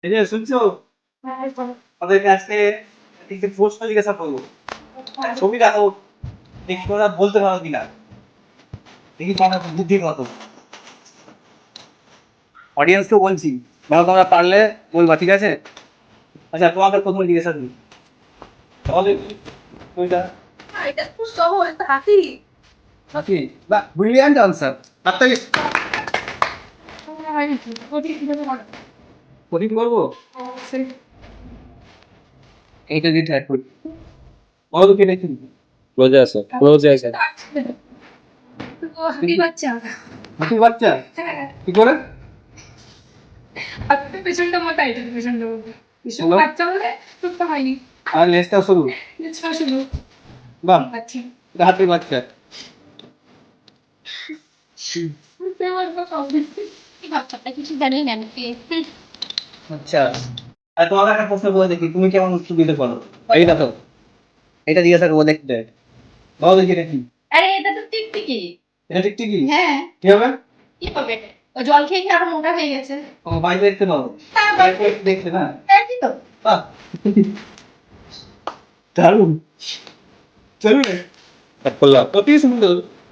এই যে শুনছো, আমাদেরকে আজকে একটি প্রশ্ন জিজ্ঞাসা করবো। ছবি দেখো, দেখি তোমরা বলতে পারো কিনা, দেখি তোমার বুদ্ধি কত। অডিয়েন্সকেও বলছি, ভালো তোমরা পারলে বলবা, ঠিক আছে? আচ্ছা, তোমাকে প্রথমে জিজ্ঞাসা করি, তাহলে ছবিটা এটা খুব সহজ, হাতি। নাকি? বা ব্রিলিয়ান্ট আনসার। তাড়াতাড়ি কঠিন করবো, এইটা দিয়ে ট্রাই করি। বলো তো কেটে কি রোজা আছে, রোজা আছে। হাতি বাচ্চা। হাতির বাচ্চা? হ্যাঁ, কি করে? হাতির পেছনটা মোটা, এটা পেছনটা মোটা। পিছন হলো? বাচ্চা হলে টুকটা হয়নি। আর লেজটা সরু। এছাড়া শুধু বাহ, বাচ্চা। এটা হাতির বাচ্চা। বাচ্চাটা কিছু জানি না নাকি? আচ্ছা, আর তোমাকে একটা প্রশ্ন বলে দেখি, তুমি কেমন উত্তর দিতে পারো। এইটা তো, এটা জিজ্ঞাসা করবো, দেখতে বলো দেখি এটা কি। আরে এটা তো টিকটিকি। এটা টিকটিকি? হ্যাঁ, কি হবে? কি হবে? ও জল খেয়ে খেয়ে আরো মোটা হয়ে গেছে। ও বাইরে দেখতে পাবো, হ্যাঁ, বাইরে দেখতে না? একই তো। বাহ, দারুণ, চলুন, করলাম। অতি সুন্দর।